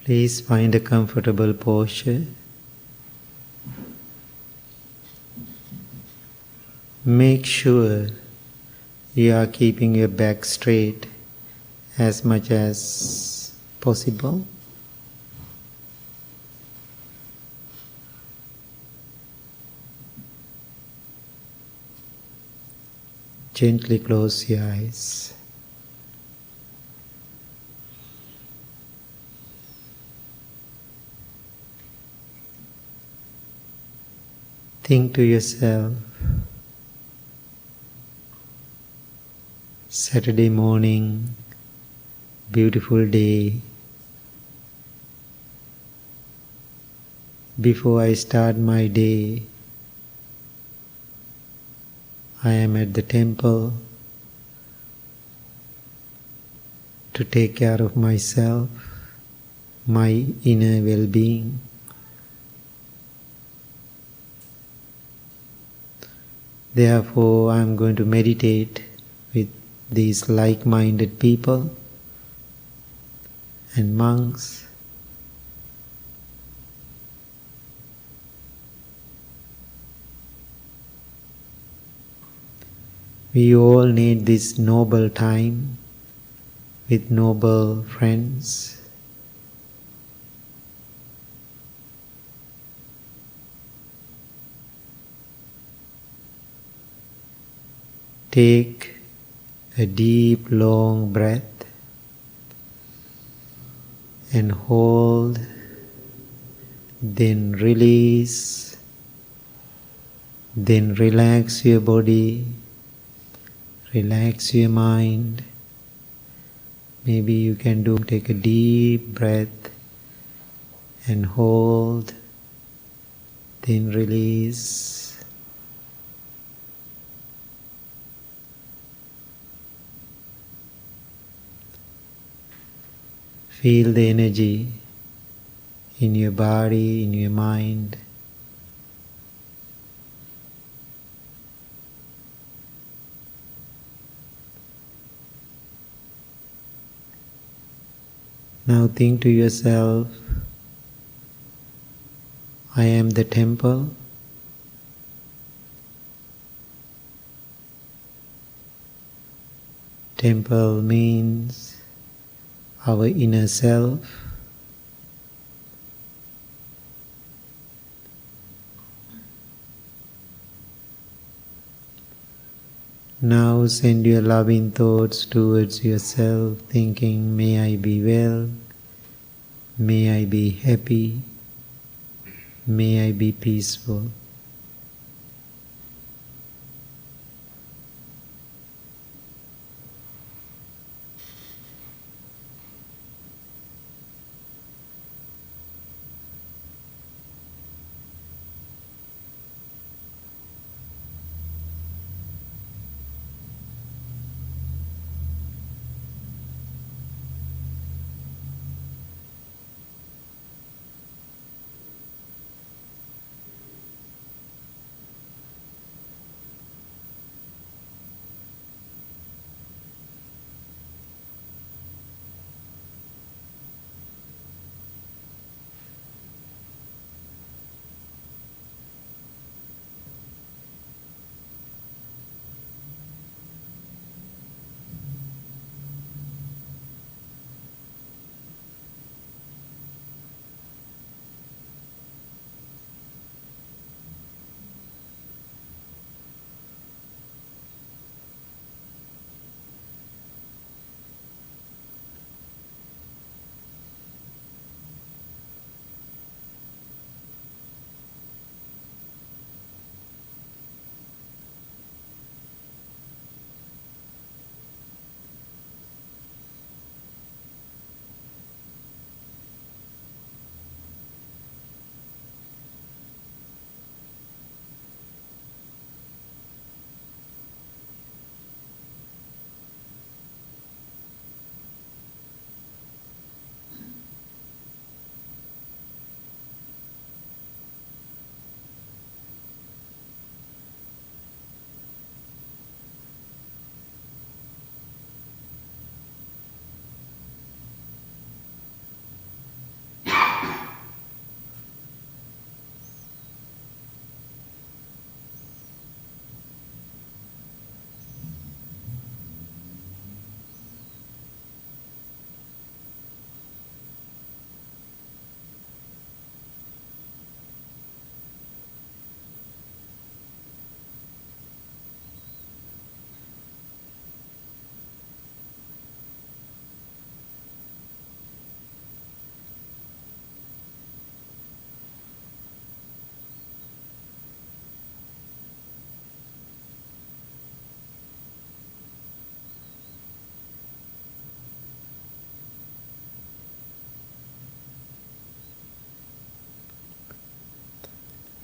Please find a comfortable posture. Make sure you are keeping your back straight as much as possible. Gently close your eyes. Think to yourself, Saturday morning, beautiful day. Before I start my day, I am at the temple to take care of myself, my inner well-being. Therefore, I am going to meditate with these like-minded people and monks. We all need this noble time with noble friends. Take a deep, long breath and hold, then release, then relax your body, relax your mind. Maybe you can take a deep breath and hold, then release. Feel the energy in your body, in your mind. Now think to yourself, I am the temple. Temple means our inner self. Now send your loving thoughts towards yourself, thinking, may I be well, may I be happy, may I be peaceful.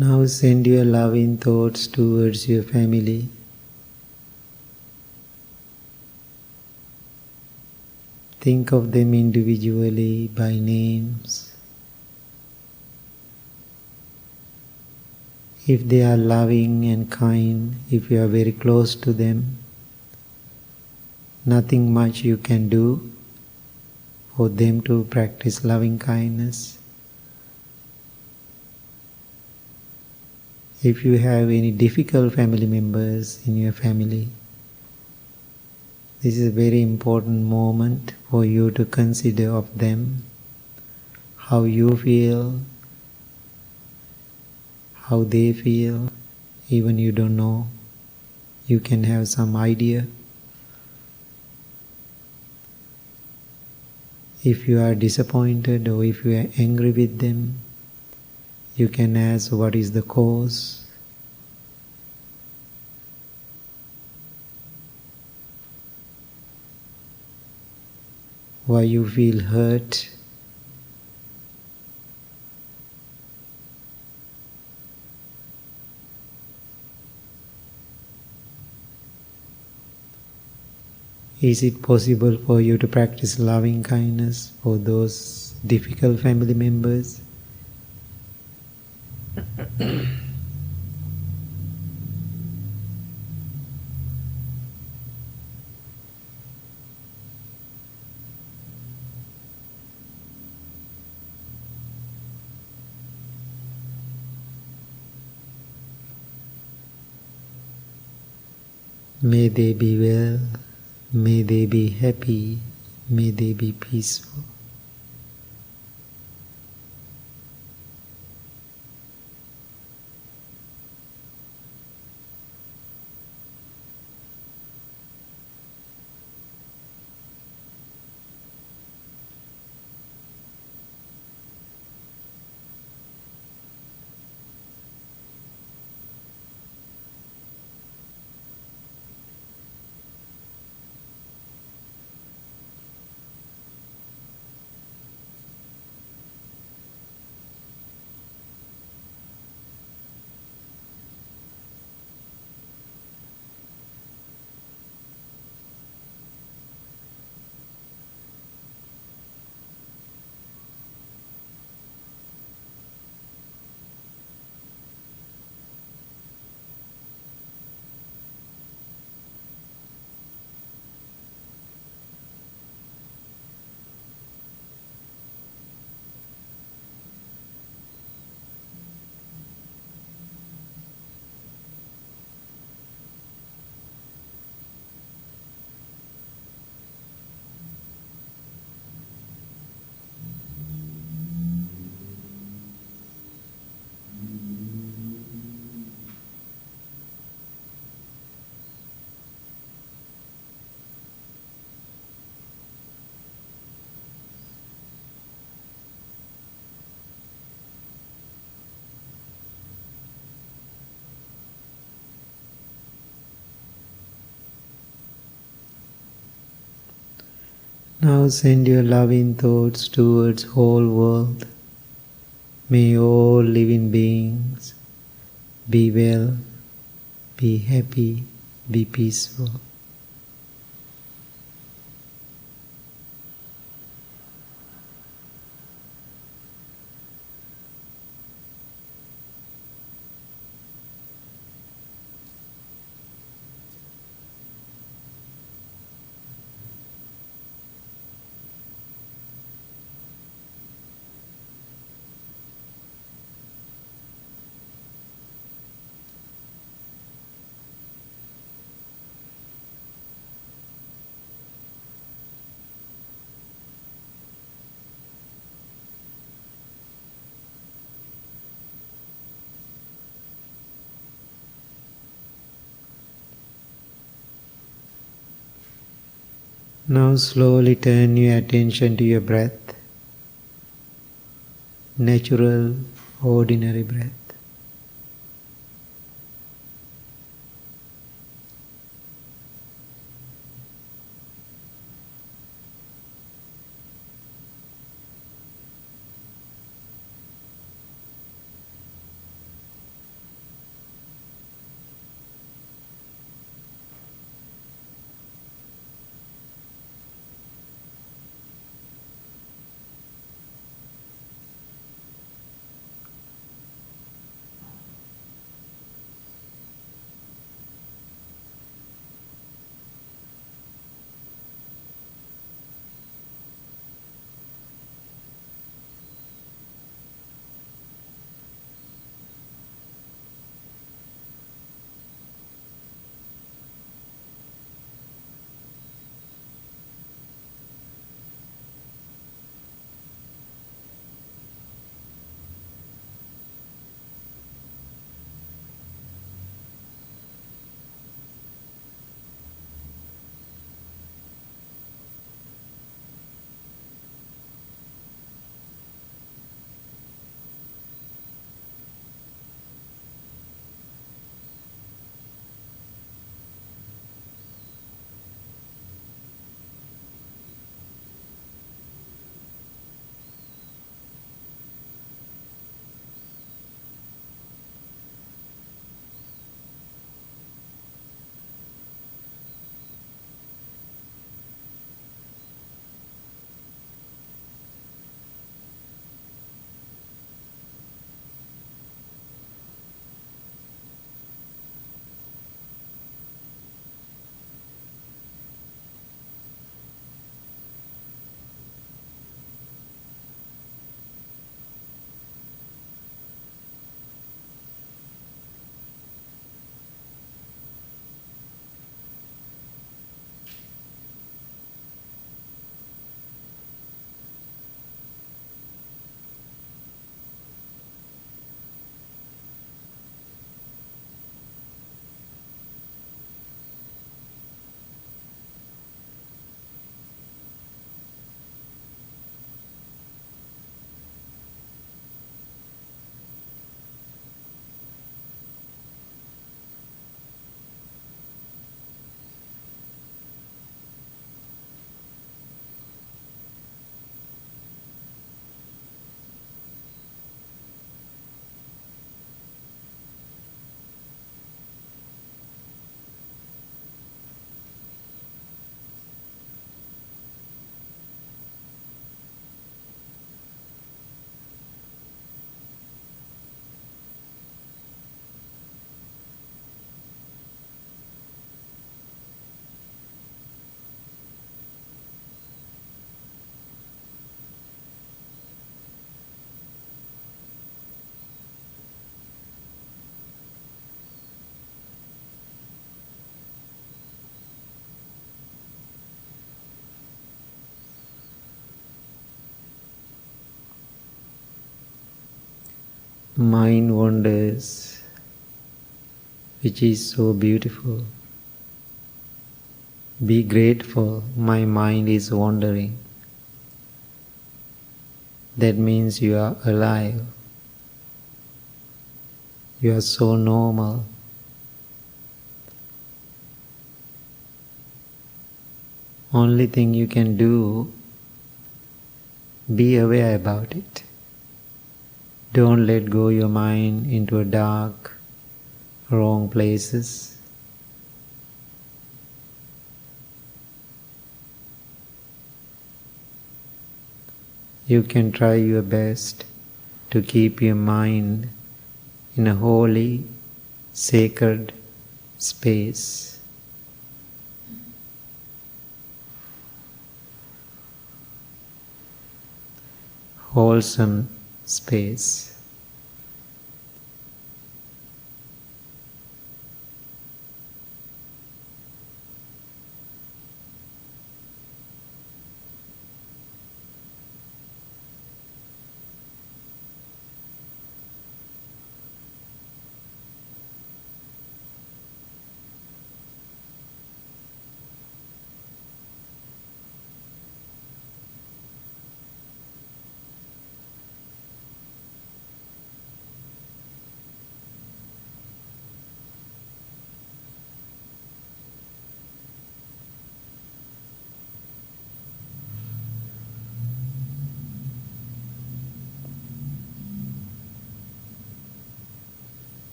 Now send your loving thoughts towards your family. Think of them individually by names. If they are loving and kind, if you are very close to them, nothing much you can do for them to practice loving kindness. If you have any difficult family members in your family, this is a very important moment for you to consider of them, how you feel, how they feel. Even you don't know, you can have some idea. If you are disappointed or if you are angry with them, you can ask what is the cause. Why you feel hurt. Is it possible for you to practice loving kindness for those difficult family members? May they be well, may they be happy, may they be peaceful. Now send your loving thoughts towards whole world. May all living beings be well, be happy, be peaceful. Now slowly turn your attention to your breath, natural, ordinary breath. mind wanders, which is so beautiful. Be grateful, my mind is wandering. That means you are alive. You are so normal. Only thing you can do, be aware about it. Don't let go your mind into a dark, wrong places. You can try your best to keep your mind in a holy, sacred space. Wholesome space.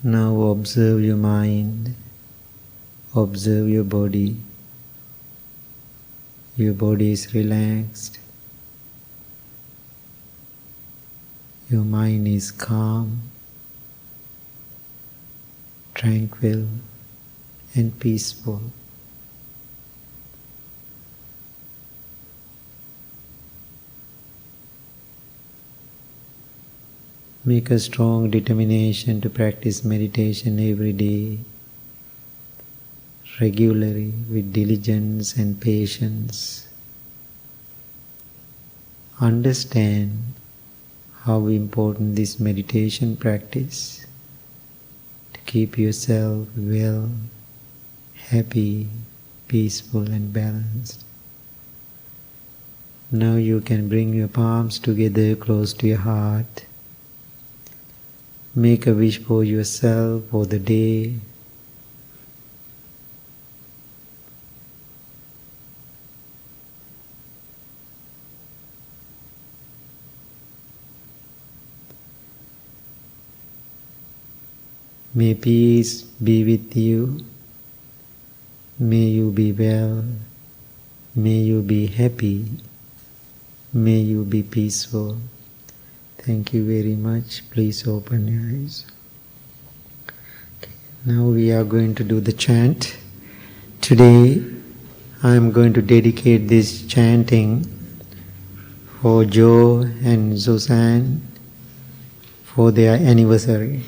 Now observe your mind, observe your body. Your body is relaxed. Your mind is calm, tranquil, and peaceful. Make a strong determination to practice meditation every day, regularly, with diligence and patience. Understand how important this meditation practice to keep yourself well, happy, peaceful and balanced. Now you can bring your palms together close to your heart. Make a wish for yourself for the day. May peace be with you. May you be well. May you be happy. May you be peaceful. Thank you very much. Please open your eyes. Okay. Now we are going to do the chant. Today I am going to dedicate this chanting for Joe and Suzanne for their anniversary.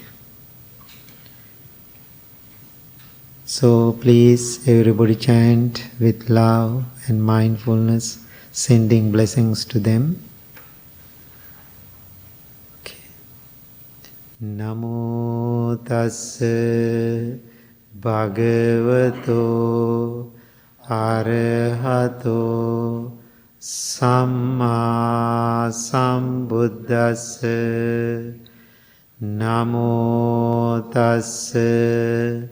So please everybody chant with love and mindfulness, sending blessings to them. Okay. Namo tassa bhagavato arahato samma sambuddhassa. Namo tassa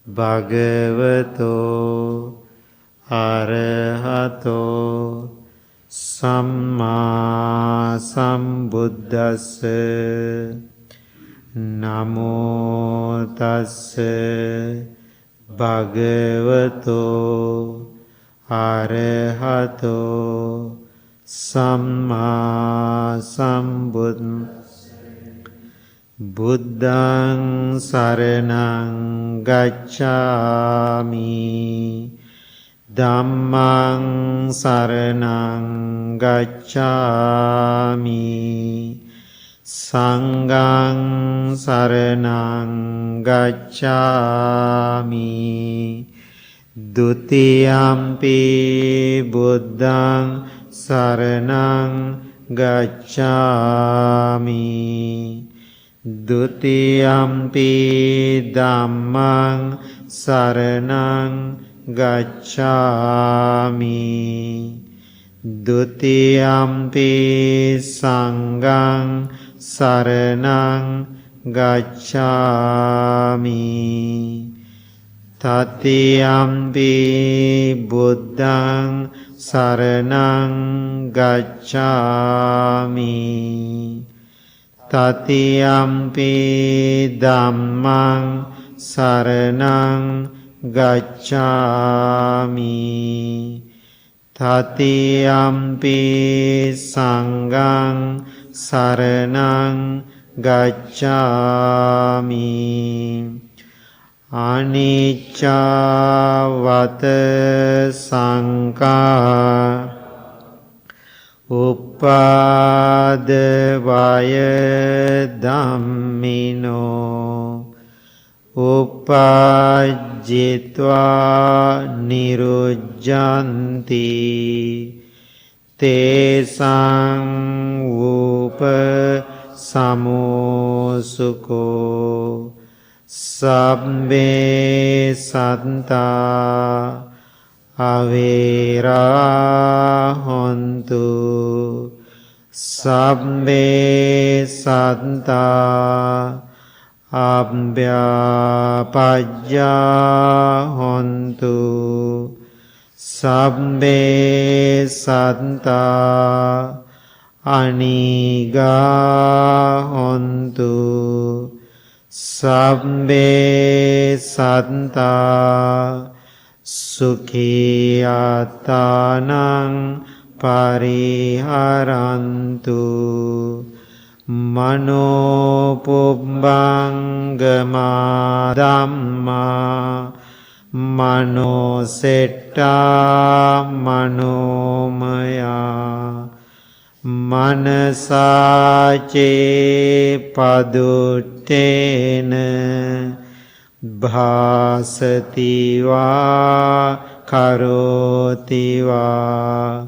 bhagavato arahato samma sambuddhassa. Namo tassa bhagavato arahato samma sambuddhassa. Buddhaṃ saraṇaṃ gacchāmi, Dhammaṃ saraṇaṃ gacchāmi, Saṅඝaṃ saraṇaṃ gacchāmi, Dutiyampi Buddhaṃ saraṇaṃ gacchāmi, Dutiyampi Dhammaṃ saraṇaṃ gacchāmi, Dutiyampi Saṅඝaṃ saraṇaṃ gacchāmi, Tatiyampi Buddhaṃ saraṇaṃ gacchāmi, Tatiyampi Dhammaṃ saraṇaṃ gacchāmi, Tatiyampi Saṅඝaṃ saraṇaṃ gacchāmi. Anicca vata saṅkhā uppadavaya dhammino, uppajjitva nirujjanti, tesaṃ upa samosukho, sabbe sattā avera hontu, sabbe sattā abhyapajja hontu, sabbe sattā anigā hontu, sabbe sattā sukhiyatānaṃ pariharantu, mano pubbangama dhamma, mano setta manomaya, manasace paduttena, bhāsati vā karoti vā,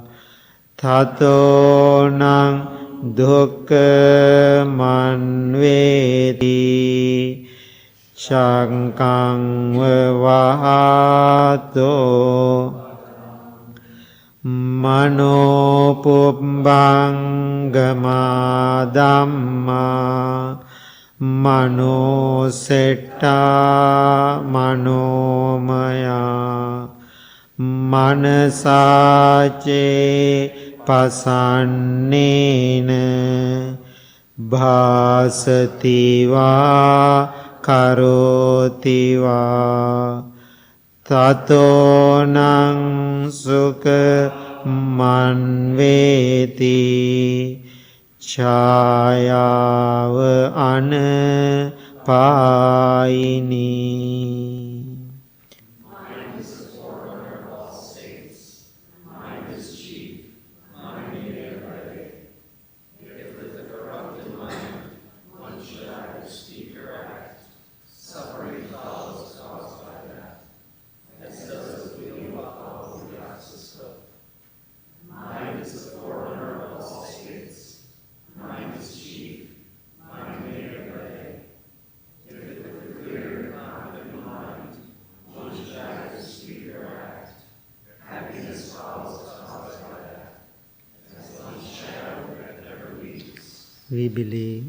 tato naṃ dukkhaṃ manveti, cakkhaṃ vāhato, mano pubbangama dhamma, mano setta manomaya, manasace pasannena, bhāsati vā karoti va tato nang sukha manveti chayava anapayini. We believe.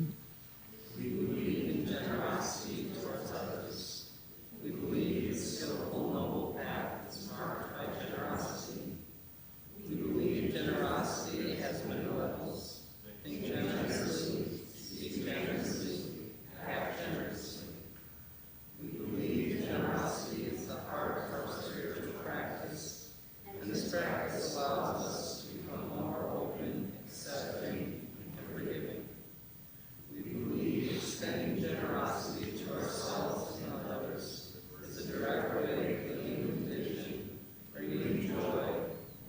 We believe in generosity towards others. We believe the skillful noble path is marked by generosity. We believe generosity has many levels. Think generously, speak generously, act generously. We believe generosity is the heart of our spiritual practice, and this practice allows us to become more open, accepting, and forgiving. Extending generosity to ourselves and others is a direct way of healing vision, bringing joy,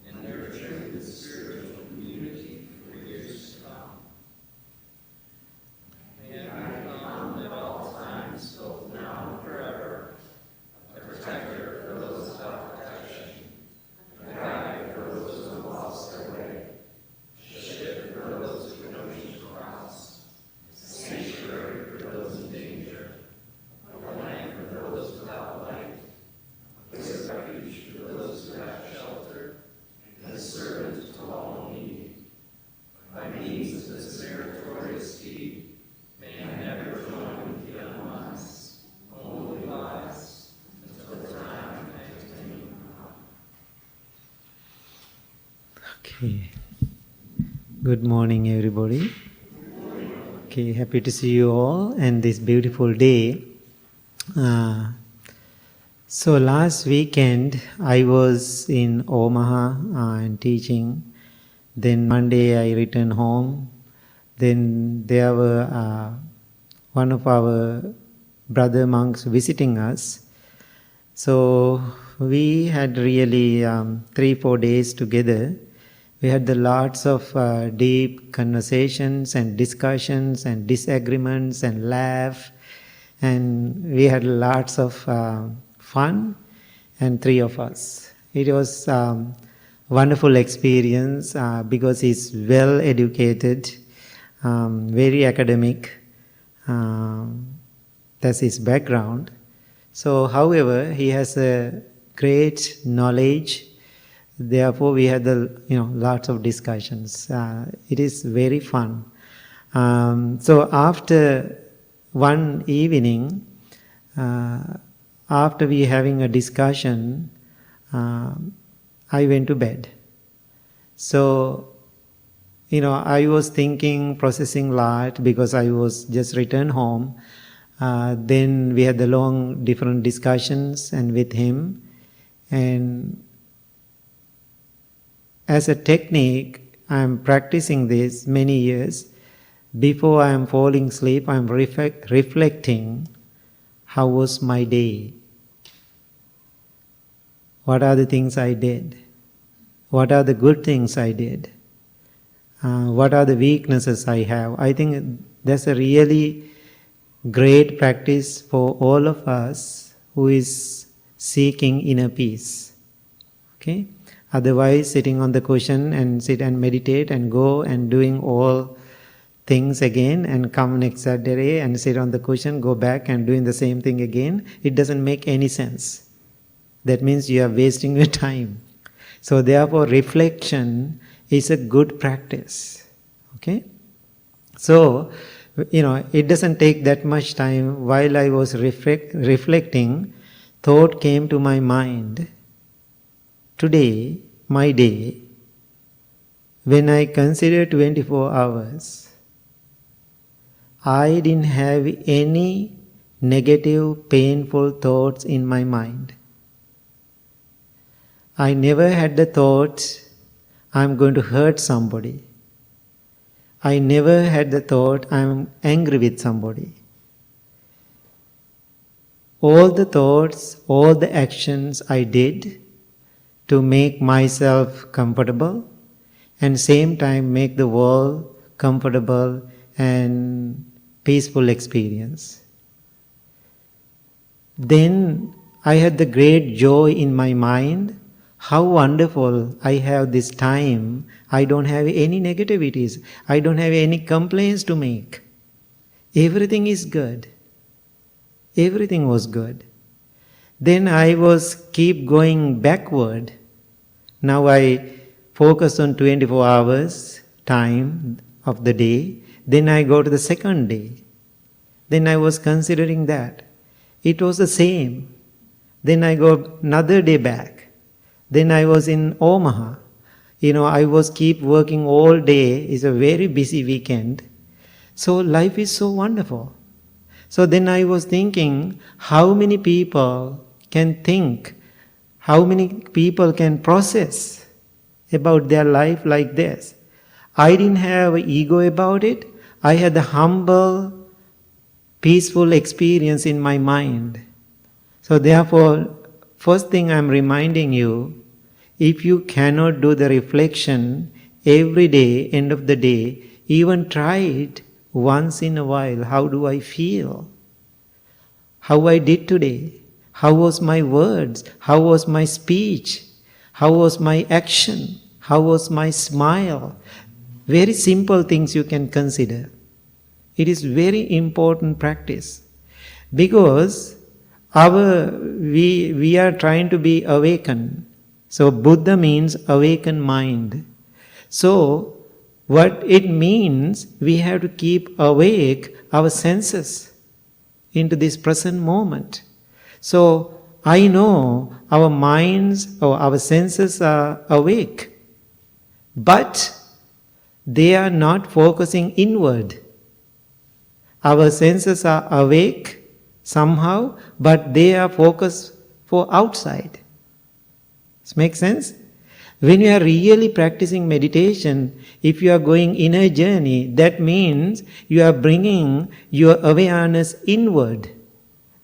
and nurturing the spiritual community for years to come. May I become at all times, both now and forever, a protector for those without protection, a guide for those who have lost their way, a ship for those who know to cross, sanctuary for those in danger, a lamp for those without light, a place of refuge for those who have shelter, and a servant to all in need. By means of this meritorious deed, may I never join with the unwise, only wise, until the time I attain. Okay. Good morning, everybody. Okay, happy to see you all and this beautiful day. So last weekend I was in Omaha and teaching. Then Monday I returned home. Then there were one of our brother monks visiting us. So we had really 3-4 days together. We had the lots of deep conversations and discussions and disagreements and laugh, and we had lots of fun, and 3 of us. It was wonderful experience because he's well educated, very academic. That's his background. So, however, he has a great knowledge. Therefore, we had lots of discussions. It is very fun. So after one evening, after we having a discussion, I went to bed. So, I was thinking, processing a lot because I was just returned home. Then we had the long different discussions and with him, and as a technique, I am practicing this many years. Before I am falling asleep, I am reflecting how was my day. What are the things I did? What are the good things I did? What are the weaknesses I have? I think that's a really great practice for all of us who is seeking inner peace. Okay? Otherwise, sitting on the cushion and sit and meditate and go and doing all things again and come next Saturday and sit on the cushion, go back and doing the same thing again, it doesn't make any sense. That means you are wasting your time. So therefore, reflection is a good practice. Okay? So, it doesn't take that much time. While I was reflecting, thought came to my mind. Today, my day, when I consider 24 hours, I didn't have any negative, painful thoughts in my mind. I never had the thought, I'm going to hurt somebody. I never had the thought, I'm angry with somebody. All the thoughts, all the actions I did to make myself comfortable and same time make the world comfortable and peaceful experience. Then I had the great joy in my mind. How wonderful I have this time. I don't have any negativities. I don't have any complaints to make. Everything is good. Everything was good. Then I was keep going backward. Now I focus on 24 hours time of the day. Then I go to the second day. Then I was considering that. It was the same. Then I go another day back. Then I was in Omaha. I was keep working all day. It's a very busy weekend. So life is so wonderful. So then I was thinking, how many people can think, how many people can process about their life like this? I didn't have ego about it. I had the humble, peaceful experience in my mind. So therefore, first thing I'm reminding you, if you cannot do the reflection every day, end of the day, even try it once in a while. How do I feel? How I did today? How was my words? How was my speech? How was my action? How was my smile? Very simple things you can consider. It is very important practice because we are trying to be awakened. So Buddha means awakened mind. So what it means, we have to keep awake our senses into this present moment. So I know our minds or our senses are awake, but they are not focusing inward. Our senses are awake somehow, but they are focused for outside. Does it make sense? When you are really practicing meditation, if you are going inner journey, that means you are bringing your awareness inward.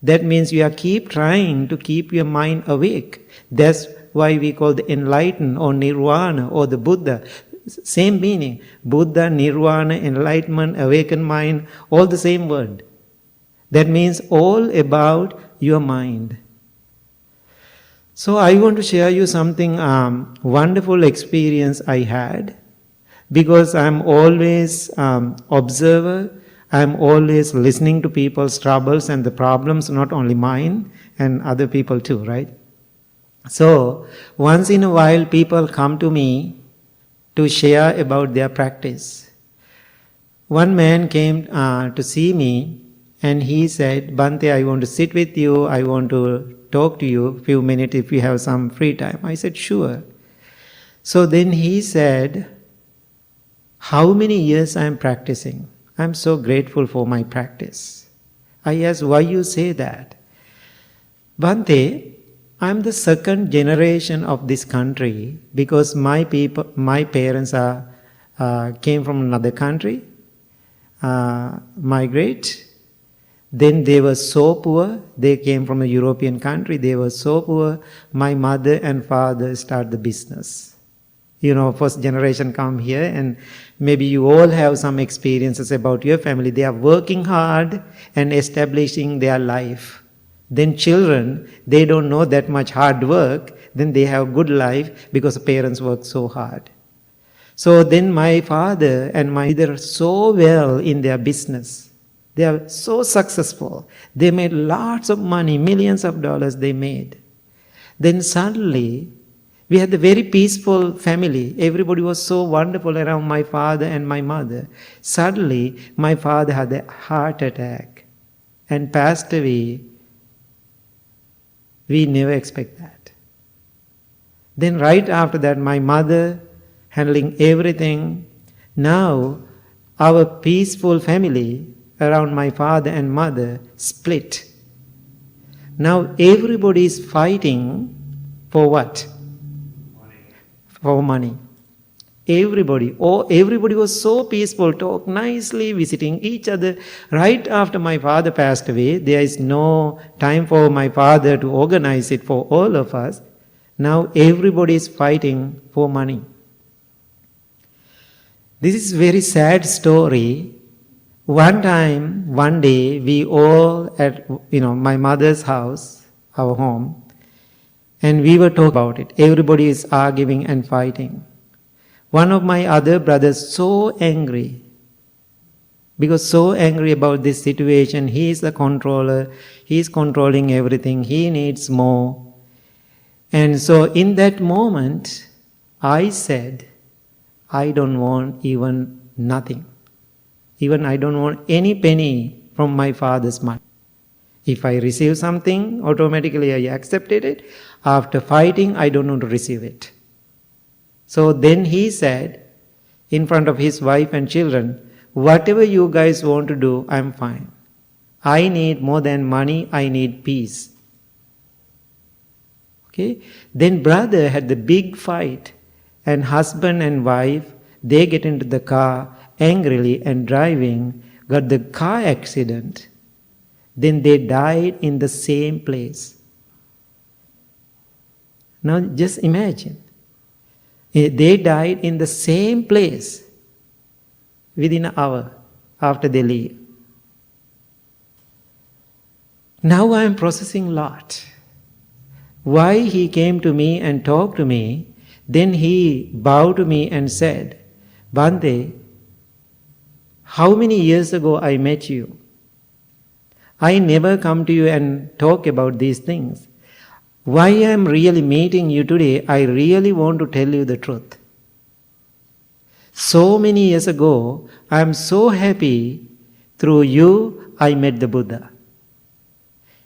That means you are keep trying to keep your mind awake. That's why we call the enlightened or nirvana or the Buddha. Same meaning. Buddha, nirvana, enlightenment, awakened mind, all the same word. That means all about your mind. So I want to share you something wonderful experience I had, because I'm always observer. I'm always listening to people's troubles and the problems, not only mine and other people too, right? So once in a while people come to me to share about their practice. One man came to see me and he said, Bhante, I want to sit with you. I want to talk to you a few minutes if you have some free time. I said, sure. So then he said, how many years I am practicing? I'm so grateful for my practice. I asked, why you say that? Bhante, I'm the second generation of this country because my parents came from another country, migrate. Then they were so poor, they came from a European country, they were so poor, my mother and father start the business. First generation come here and maybe you all have some experiences about your family. They are working hard and establishing their life. Then children, they don't know that much hard work, then they have good life because parents work so hard. So then my father and my mother are so well in their business. They are so successful. They made lots of money, millions of dollars they made. Then suddenly, we had a very peaceful family. Everybody was so wonderful around my father and my mother. Suddenly, my father had a heart attack and passed away. We never expect that. Then right after that, my mother handling everything. Now, our peaceful family around my father and mother split. Now everybody is fighting for what? For money. Everybody was so peaceful, talk nicely, visiting each other. Right after my father passed away, there is no time for my father to organize it for all of us. Now everybody is fighting for money. This is a very sad story. One day, we all at my mother's house, our home, and we were talking about it. Everybody is arguing and fighting. One of my other brothers so angry about this situation. He is the controller. He is controlling everything. He needs more. And so in that moment, I said, I don't want even nothing. Even I don't want any penny from my father's money. If I receive something, automatically I accepted it. After fighting, I don't want to receive it. So then he said, in front of his wife and children, whatever you guys want to do, I'm fine. I need more than money, I need peace. Okay? Then brother had the big fight, and husband and wife, they get into the car angrily and driving, got the car accident. Then they died in the same place. Now just imagine. They died in the same place within an hour after they leave. Now I am processing a lot. Why he came to me and talked to me, then he bowed to me and said, Bhante, how many years ago I met you? I never come to you and talk about these things. Why I am really meeting you today, I really want to tell you the truth. So many years ago, I am so happy through you I met the Buddha.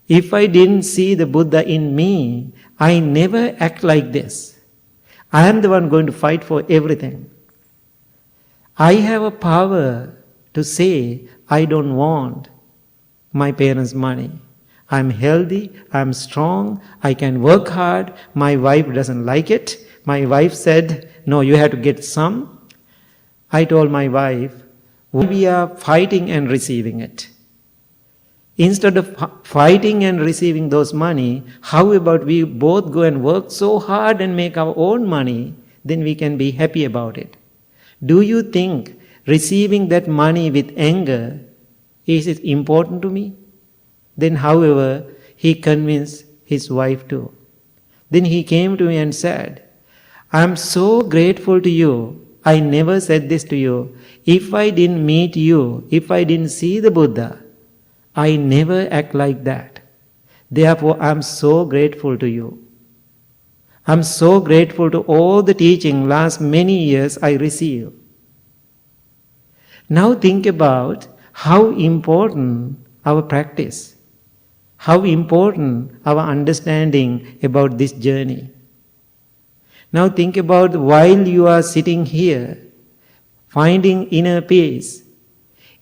If I didn't see the Buddha in me, I never act like this. I am the one going to fight for everything. I have a power to say, I don't want my parents' money. I'm healthy, I'm strong, I can work hard. My wife doesn't like it. My wife said, no, you have to get some. I told my wife, we are fighting and receiving it. Instead of fighting and receiving those money, how about we both go and work so hard and make our own money, then we can be happy about it. Do you think receiving that money with anger, is it important to me? Then, however, he convinced his wife too. Then he came to me and said, I am so grateful to you. I never said this to you. If I didn't meet you, if I didn't see the Buddha, I never act like that. Therefore, I am so grateful to you. I am so grateful to all the teaching last many years I received. Now think about how important our practice, how important our understanding about this journey. Now think about while you are sitting here, finding inner peace,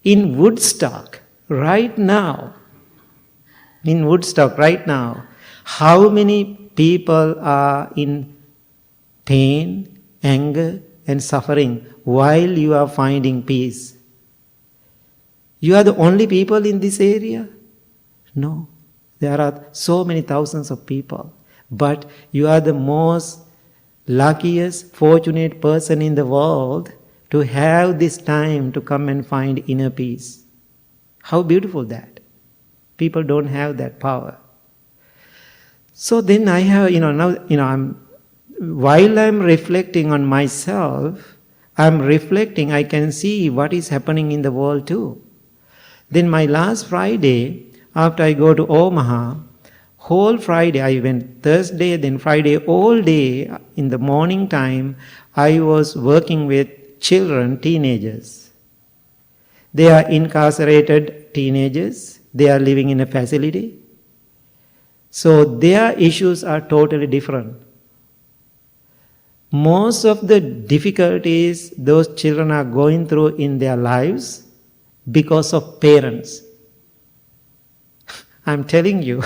in Woodstock, right now, how many people are in pain, anger, and suffering while you are finding peace? You are the only people in this area? No. There are so many thousands of people. But you are the most luckiest, fortunate person in the world to have this time to come and find inner peace. How beautiful that. People don't have that power. So then I have, while I'm reflecting on myself, I can see what is happening in the world too. Then my last Friday, after I go to Omaha, whole Friday, I went Thursday, then Friday, all day in the morning time, I was working with children, teenagers. They are incarcerated teenagers. They are living in a facility. So their issues are totally different. Most of the difficulties those children are going through in their lives because of parents. I'm telling you,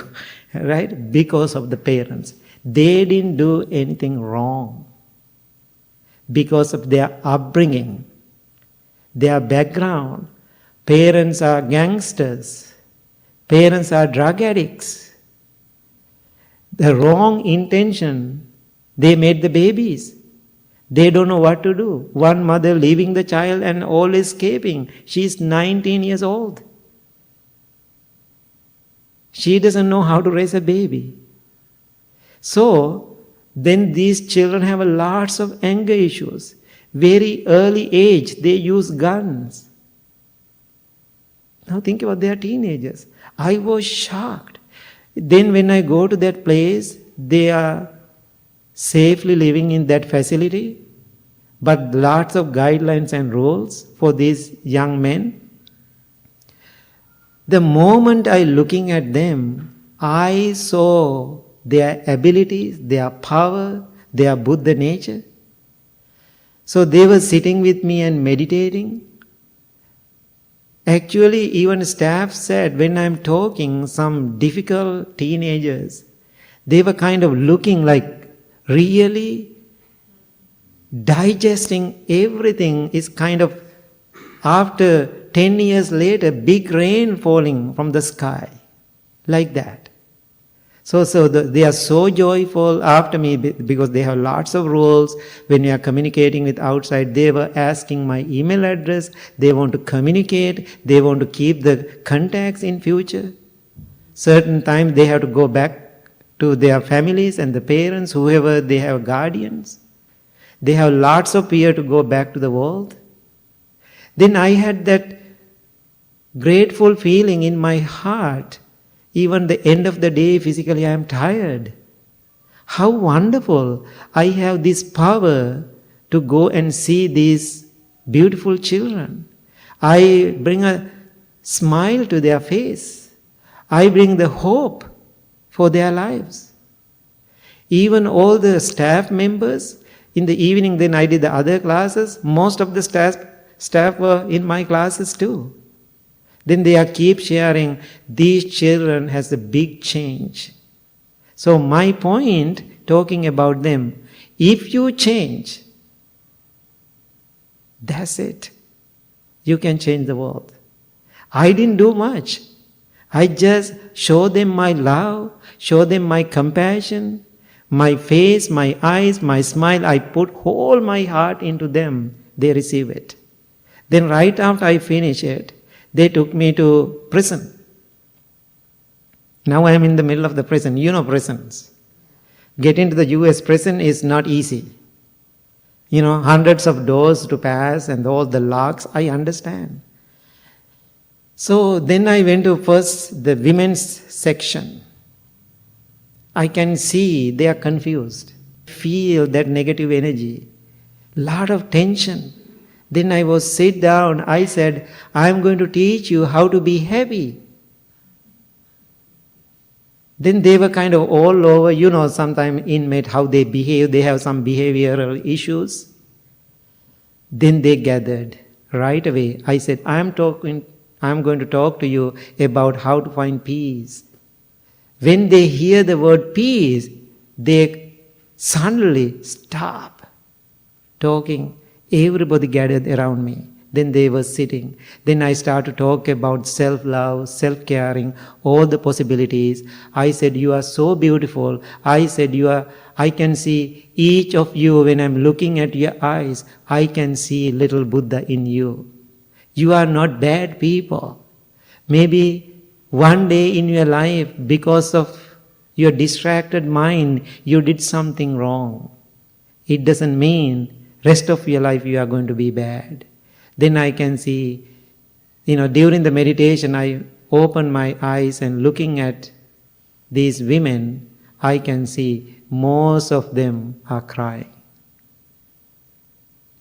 right? Because of the parents. They didn't do anything wrong. Because of their upbringing, their background. Parents are gangsters. Parents are drug addicts. The wrong intention, they made the babies. They don't know what to do. One mother leaving the child and all escaping. She's 19 years old. She doesn't know how to raise a baby. So, then these children have lots of anger issues. Very early age, they use guns. Now think about their teenagers. I was shocked. Then when I go to that place, they are safely living in that facility, but lots of guidelines and rules for these young men. The moment I looking at them, I saw their abilities, their power, their Buddha nature. So they were sitting with me and meditating. Actually, even staff said when I'm talking, some difficult teenagers, they were kind of looking like really digesting everything. Is kind of, after 10 years later, big rain falling from the sky, like that. So they are so joyful after me because they have lots of rules. When we are communicating with outside, they were asking my email address. They want to communicate. They want to keep the contacts in future. Certain time they have to go back to their families and the parents, whoever they have guardians. They have lots of fear to go back to the world. Then I had that grateful feeling in my heart. Even the end of the day, physically I am tired. How wonderful I have this power to go and see these beautiful children. I bring a smile to their face. I bring the hope for their lives. Even all the staff members, in the evening then I did the other classes, most of the staff were in my classes too. Then they are keep sharing, these children has a big change. So my point, talking about them, if you change, that's it. You can change the world. I didn't do much. I just show them my love, show them my compassion, my face, my eyes, my smile. I put whole my heart into them. They receive it. Then right after I finish it, they took me to prison. Now I am in the middle of the prison. You know prisons. Getting to the US prison is not easy. You know, hundreds of doors to pass and all the locks, I understand. So then I went to first the women's section. I can see they are confused. Feel that negative energy. Lot of tension. Then I was sit down, I said, I am going to teach you how to be happy. Then they were kind of all over, you know, sometimes inmate, how they behave, they have some behavioral issues. Then they gathered right away. I said, I am going to talk to you about how to find peace. When they hear the word peace, they suddenly stop talking. Everybody gathered around me. Then they were sitting. Then I started to talk about self-love, self-caring, all the possibilities. I said, you are so beautiful. I said, I can see each of you when I'm looking at your eyes. I can see little Buddha in you. You are not bad people. Maybe one day in your life, because of your distracted mind, you did something wrong. It doesn't mean rest of your life you are going to be bad. Then I can see, during the meditation I open my eyes and looking at these women, I can see most of them are crying.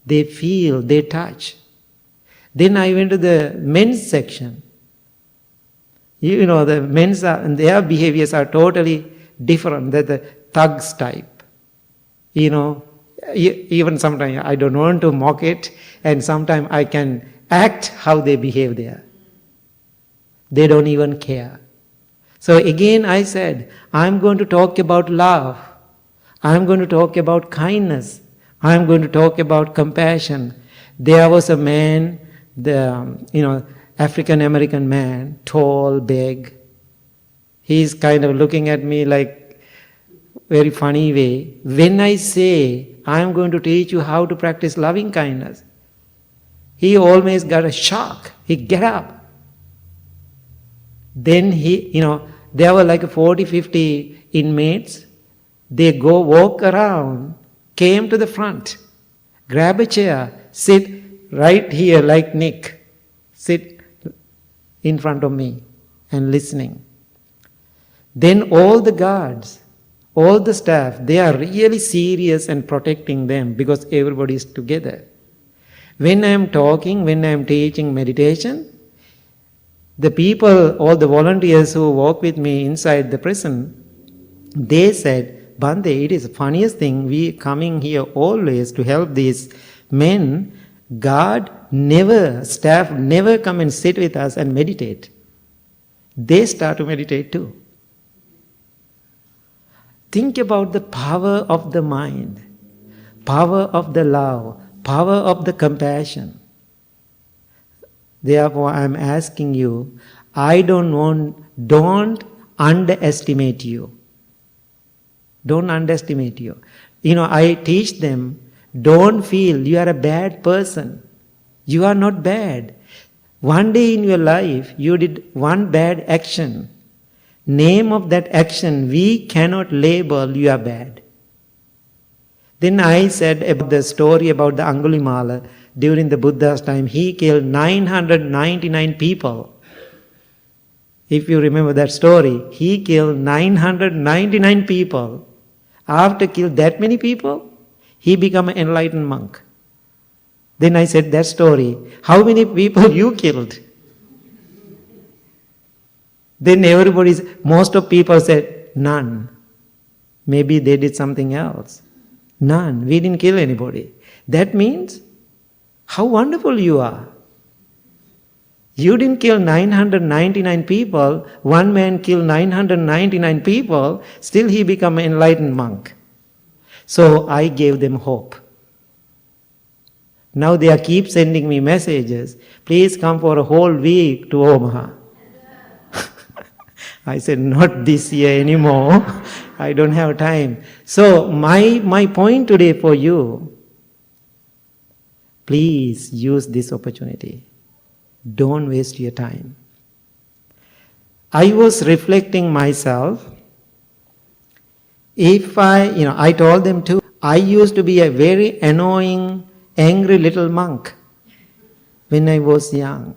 They feel, they touch. Then I went to the men's section. The men's their behaviors are totally different. They're the thugs type. Even sometimes I don't want to mock it, and sometimes I can act how they behave there. They don't even care. So again I said, I'm going to talk about love. I'm going to talk about kindness. I'm going to talk about compassion. There was a man, African American man, tall, big. He's kind of looking at me like very funny way. When I say, I'm going to teach you how to practice loving kindness, he always got a shock. He get up. Then there were like 40, 50 inmates. They walk around, came to the front, grab a chair, sit right here like Nick, sit in front of me and listening. Then all the guards, all the staff, they are really serious and protecting them because everybody is together. When I am talking, when I am teaching meditation, the people, all the volunteers who work with me inside the prison, they said, Bhante, it is the funniest thing, we coming here always to help these men. Staff never come and sit with us and meditate. They start to meditate too. Think about the power of the mind, power of the love, power of the compassion. Therefore, I am asking you, don't underestimate you. Don't underestimate you. I teach them, don't feel you are a bad person. You are not bad. One day in your life, you did one bad action. Name of that action, we cannot label you are bad. Then I said about the story about the Angulimala. During the Buddha's time, he killed 999 people. If you remember that story, he killed 999 people. After killing that many people, he became an enlightened monk. Then I said that story. How many people you killed? Then most of people said, none. Maybe they did something else. None. We didn't kill anybody. That means, how wonderful you are. You didn't kill 999 people. One man killed 999 people. Still he became an enlightened monk. So I gave them hope. Now they keep sending me messages. Please come for a whole week to Omaha. I said, not this year anymore. I don't have time. So my point today for you, please use this opportunity. Don't waste your time. I was reflecting myself. I told them too, I used to be a very annoying, angry little monk when I was young.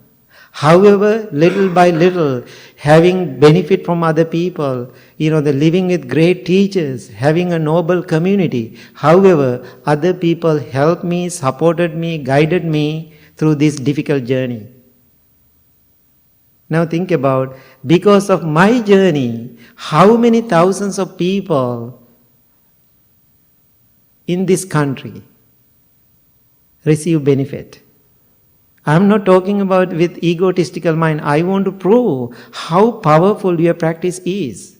However, little by little, having benefit from other people, the living with great teachers, having a noble community. However, other people helped me, supported me, guided me through this difficult journey. Now think about, because of my journey, how many thousands of people in this country receive benefit. I'm not talking about with egotistical mind. I want to prove how powerful your practice is.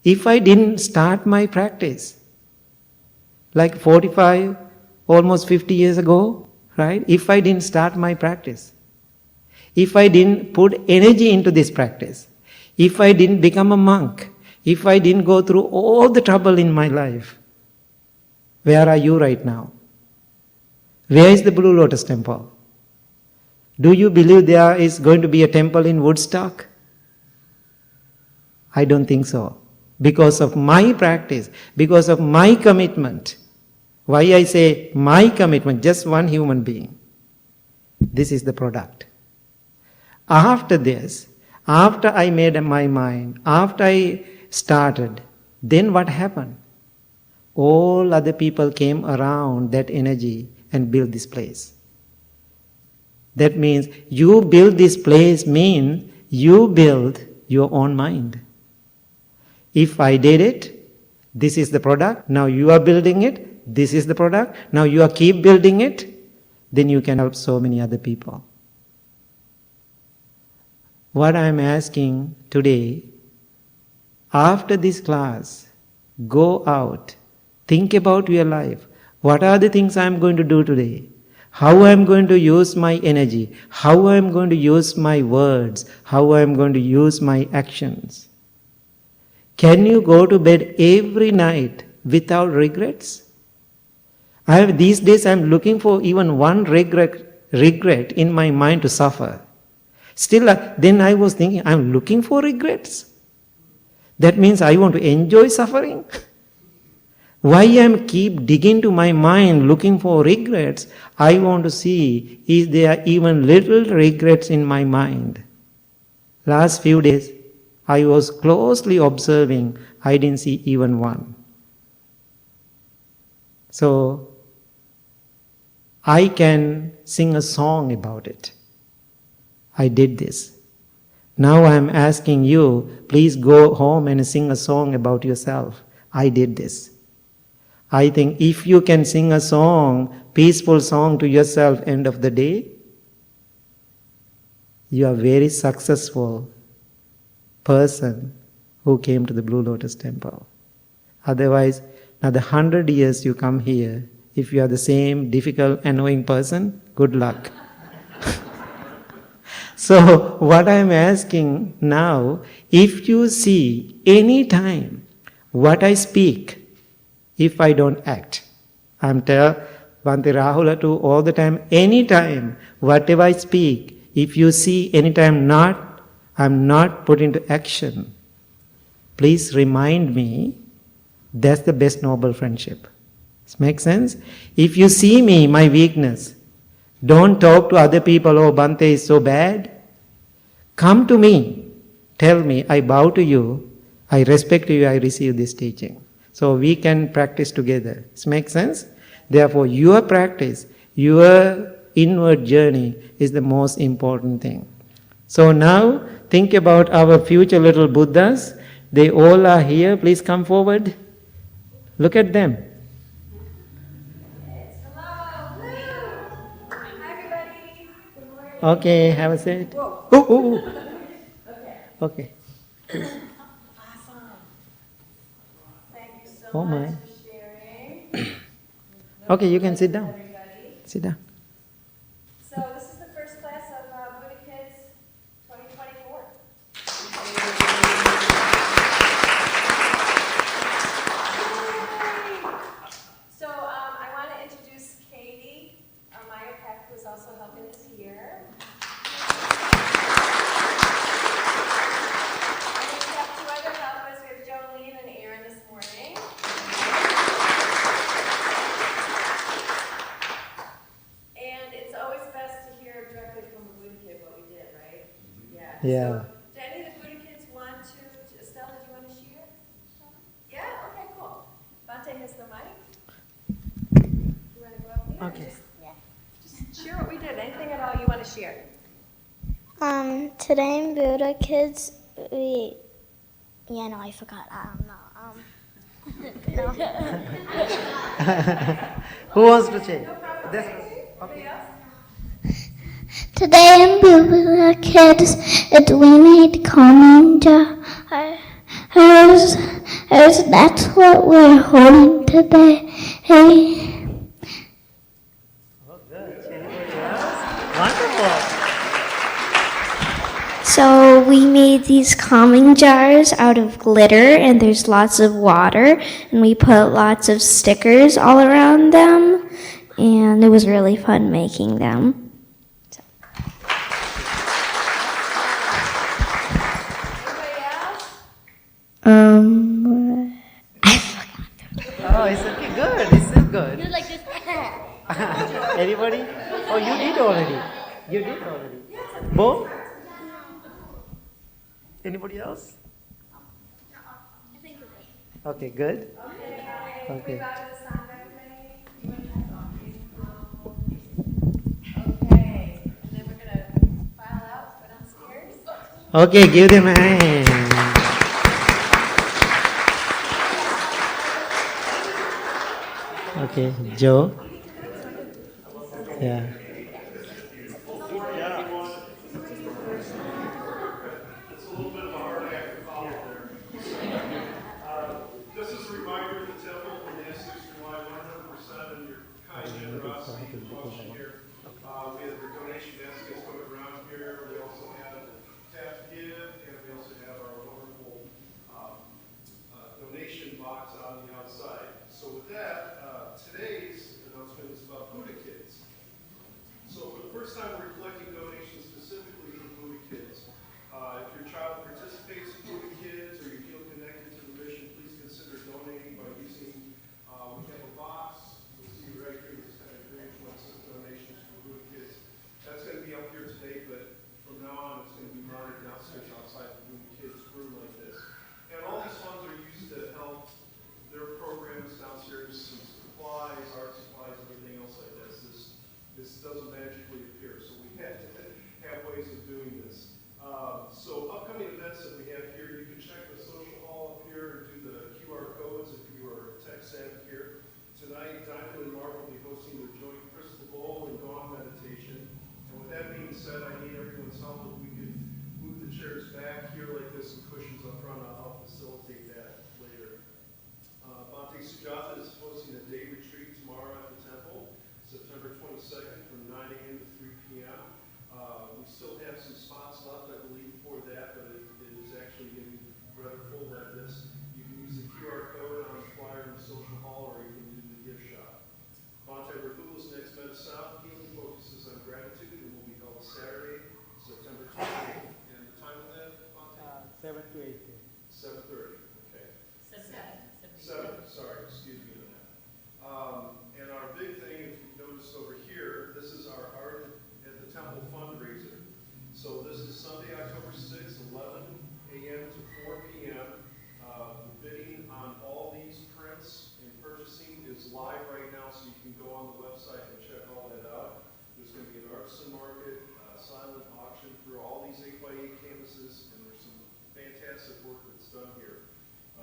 If I didn't start my practice, like 45, almost 50 years ago, right? If I didn't start my practice, if I didn't put energy into this practice, if I didn't become a monk, if I didn't go through all the trouble in my life, where are you right now? Where is the Blue Lotus temple? Do you believe there is going to be a temple in Woodstock? I don't think so. Because of my practice, because of my commitment. Why I say my commitment, just one human being. This is the product. After this, after I made up my mind, after I started, then what happened? All other people came around that energy and built this place. That means you build this place means you build your own mind. If I did it, this is the product. Now you are building it. This is the product. Now you are keep building it. Then you can help so many other people. What I am asking today, after this class, go out, think about your life. What are the things I am going to do today? How I am going to use my energy? How I am going to use my words? How I am going to use my actions? Can you go to bed every night without regrets? These days I am looking for even one regret in my mind to suffer. Still, then I was thinking, I am looking for regrets. That means I want to enjoy suffering. Why I am keep digging to my mind looking for regrets? I want to see, is there even little regrets in my mind? Last few days, I was closely observing, I didn't see even one. So, I can sing a song about it. I did this. Now I am asking you, please go home and sing a song about yourself. I did this. I think if you can sing a song, peaceful song to yourself end of the day, you are very successful person who came to the Blue Lotus temple. Otherwise, another 100 years you come here, if you are the same difficult, annoying person, good luck. So, what I am asking now, if you see any time what I speak, if I don't act, I am tell Bhante Rahula to all the time, any time, whatever I speak, if you see any time I am not put into action, please remind me, that's the best noble friendship. Does it make sense? If you see me, my weakness, don't talk to other people, oh, Bhante is so bad. Come to me, tell me, I bow to you, I respect you, I receive this teaching. So we can practice together. Does it make sense? Therefore, your practice, your inward journey is the most important thing. So now, think about our future little Buddhas. They all are here. Please come forward. Look at them. Okay, have a seat. Okay. Awesome. Thank you so Oh much my. for sharing. Okay, you can sit down. Everybody. Sit down. So this is the first class of Buddha Kids 2024. So I want to introduce Katie Meyer Peck, who is also helping us here. We have two other helpers. We have Jolene and Aaron this morning. And it's always best to hear directly from a Buddha kid what we did, right? Yeah. So, do any of the Buddha kids want to, Estelle, do you want to share? Yeah? Okay, cool. Bhante has the mic. You want to go up there? Okay. Just share what we did. Anything at all you want to share? Today in Buddha Kids, I forgot. I don't know. Who wants to change? This. Anybody else? Today in Buddha Kids, we made calming jars. That's what we're holding today. Hey. Oh, good. Anybody else? Wonderful. So we made these calming jars out of glitter, and there's lots of water, and we put lots of stickers all around them, and it was really fun making them. Anybody else? I forgot. Oh, it's okay. Good. It's still good. You like this? Anybody? Oh, you did already. You did already. Bo? Anybody else? Okay, good. Okay. We bow to the Sangha committee. Okay. And then we're going to file out, go downstairs. Okay, give them a hand. Okay, Joe. Yeah. outside when kids room like this. And all these funds are used to help their programs downstairs, some supplies, art supplies, everything else like this. This doesn't magically appear, so we have to have ways of doing this. So upcoming events that we have here, you can check the social hall up here and do the QR codes if you are tech savvy here. Tonight, Diamond and Mark will be hosting their joint crystal bowl and dawn meditation. And with that being said, I need everyone's help if we can move the chairs back here like this and cushions up front. I'll help facilitate that later. Bhante Sujatha is hosting a day retreat tomorrow at the temple, September 22nd from 9 a.m. to 3 p.m. We still have some spots left, I believe, for that, but it is actually getting rather full at this. You can use the QR code on the flyer in the social hall, or you can do the gift shop. Bhante Rahula's next Medicine healing focuses on gratitude and will be held Saturday, September 28th. And the time of that, Bhante? 7 to 8. 7:30, okay. 7, sorry, excuse me on that. And our big thing, if you've noticed over here, this is our Art at the Temple fundraiser. So this is Sunday, October 6th, 11 a.m. to 4 p.m. The bidding on all these prints and purchasing is live right now, so you can go on the website and check all that out. There's going to be an artisan market, silent auction through all these 8x8 canvases, and there's some fantastic work that's done here.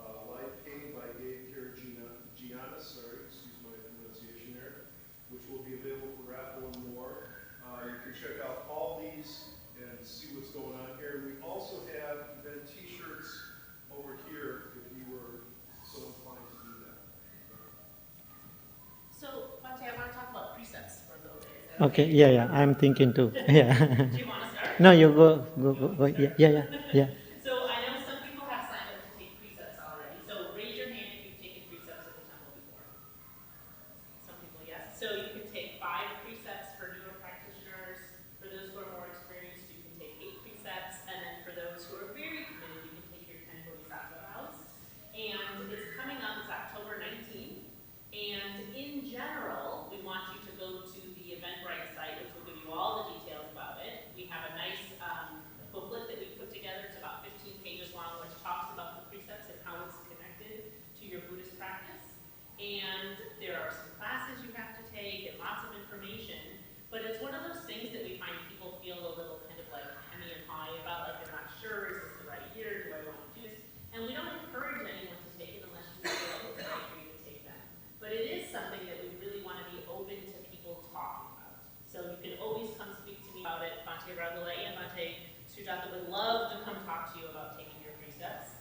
Live painting by Dave Giannis, excuse my pronunciation there, which will be available for raffle and more. You can check out all these and see what's going on here. We also have event t-shirts over here if you were so inclined to do that. So, Bhante, I want to talk about precepts for a little bit. Okay, yeah, I'm thinking too. Yeah. Do you want to start? No, you go. Yeah. So I know some people have signed up to take precepts already. So raise your hand if you've taken precepts at the temple before. Some people, yes. So you can take 5 precepts for newer practitioners. For those who are more experienced, you can take 8 precepts. And then for those who are very committed, you can take your 10 bodhisattva vows. And it's coming up, it's October 19th. And in general, we want you to go to the Eventbrite site, which will give you all the details about it. We have a nice booklet that we put together. It's about 15 pages long, which talks about the precepts and how it's connected to your Buddhist practice. And there are some classes you have to take and lots of information. But it's one of those things that we find people feel a little kind of like hemmy and high about, like they're not sure, is this the right year, do I want to do this? And we don't encourage anyone to take it unless you feel like it's right for you to take them. But it is something that we really want to be open to people talking about. So you can always come speak to me about it. Bhante Rahula and Bhante Sujatha would love to come talk to you about taking your precepts.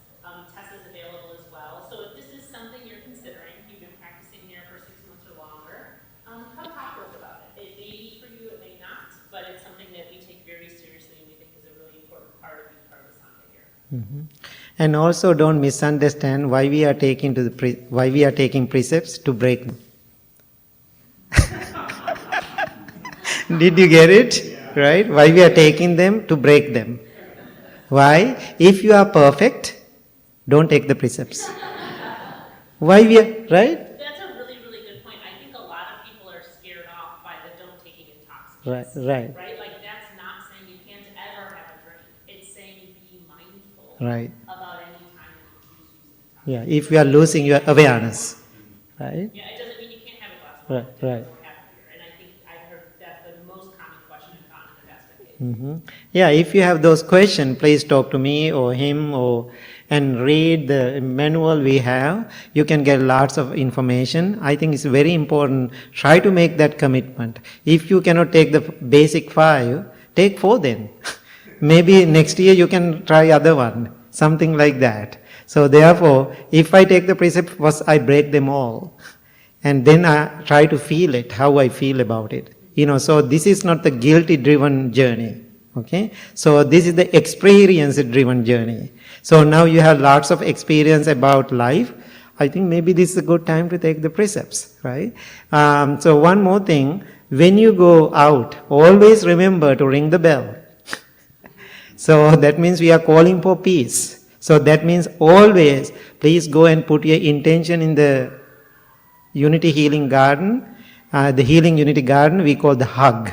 Tessa's available as well. So if this is something you're considering, you've been practicing here for 6 months or longer, come talk to us about it. It may be for you, it may not, but it's something that we take very seriously and we think is a really important part of being part of the Sangha here. Mm-hmm. And also, don't misunderstand why we are taking precepts to break them. Did you get it? Right? Why we are taking them? To break them. Why? If you are perfect, don't take the precepts. Why we are, right? That's a really, really good point. I think a lot of people are scared off by the don't taking intoxicants. Right. Like that's not saying you can't ever have a drink. It's saying be mindful Right. about any time that you choose using intoxicants. Yeah, if you are losing your awareness. Right? Yeah, it doesn't mean you can't have a glass of wine. Right. That's what happened here. And I think I've heard that's the most common question I've gotten in the past decade. Mm-hmm. Yeah, if you have those questions, please talk to me or him and read the manual we have. You can get lots of information. I think it's very important. Try to make that commitment. If you cannot take the basic 5, take 4 then. Maybe next year you can try other one. Something like that. So therefore, if I take the precept first, I break them all. And then I try to feel it, how I feel about it. So this is not the guilty-driven journey. Okay? So this is the experience-driven journey. So now you have lots of experience about life. I think maybe this is a good time to take the precepts, right? So one more thing, when you go out, always remember to ring the bell. So that means we are calling for peace. So that means always, please go and put your intention in the Unity Healing Garden, the Healing Unity Garden we call the hug.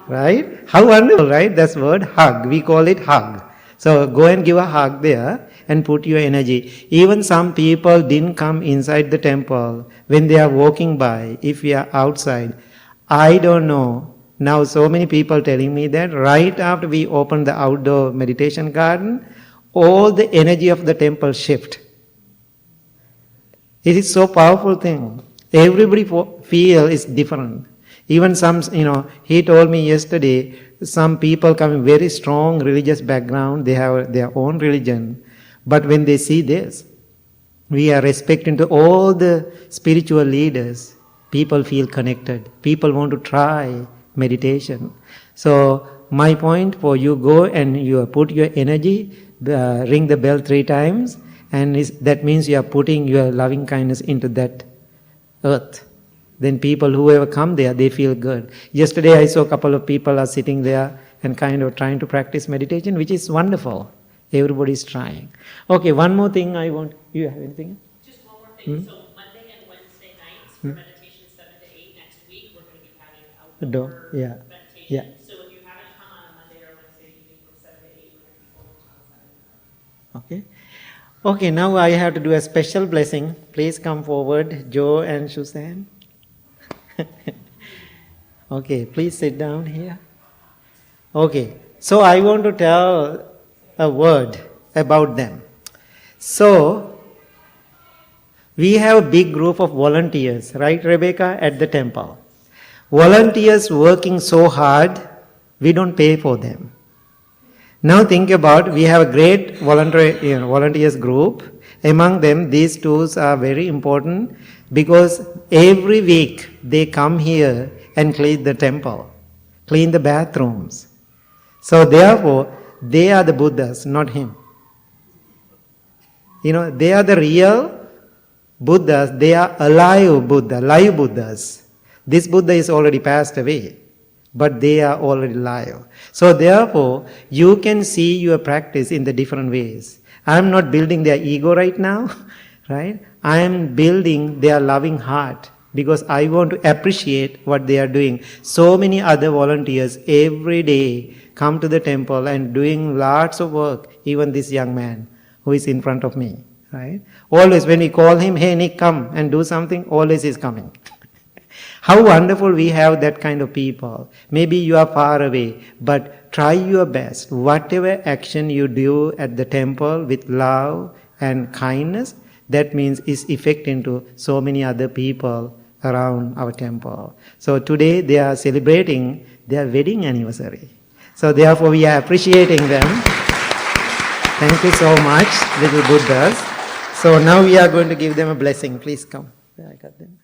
Right? How wonderful, right? That's word, hug. We call it hug. So go and give a hug there and put your energy. Even some people didn't come inside the temple. When they are walking by, if we are outside, I don't know. Now so many people telling me that right after we opened the outdoor meditation garden, all the energy of the temple shift. It is so powerful thing. Everybody feel is different. Even some, he told me yesterday, some people come in very strong religious background, they have their own religion. But when they see this, we are respecting to all the spiritual leaders. People feel connected. People want to try meditation. So my point for you, go and you put your energy, ring the bell 3 times, and that means you are putting your loving kindness into that earth. Then people, whoever come there, they feel good. Yesterday I saw a couple of people are sitting there and kind of trying to practice meditation, which is wonderful. Everybody is trying. Okay, one more thing I want. You have anything? Just one more thing. So Monday and Wednesday nights for meditation 7 to 8. Next week we're going to be having outdoor meditation. Yeah. So if you haven't come on a Monday or Wednesday evening from 7 to 8, we're going to be full time. Okay. Okay, now I have to do a special blessing. Please come forward, Joe and Suzanne. Okay, please sit down here. Okay, so I want to tell a word about them. So, we have a big group of volunteers, right, Rebecca, at the temple. Volunteers working so hard, we don't pay for them. Now think about, we have a great volunteers group. Among them, these two are very important because every week they come here and clean the temple, clean the bathrooms. So therefore, they are the Buddhas, not him. They are the real Buddhas. They are alive Buddha, live Buddhas. This Buddha is already passed away, but they are already alive. So therefore, you can see your practice in the different ways. I am not building their ego right now, right? I am building their loving heart because I want to appreciate what they are doing. So many other volunteers every day come to the temple and doing lots of work. Even this young man who is in front of me, right? Always when we call him, hey Nick, come and do something, always he's coming. How wonderful we have that kind of people. Maybe you are far away, but try your best. Whatever action you do at the temple with love and kindness, that means is effect into so many other people around our temple. So today they are celebrating their wedding anniversary. So therefore we are appreciating them. Thank you so much, little Buddhas. So now we are going to give them a blessing. Please come. I got them.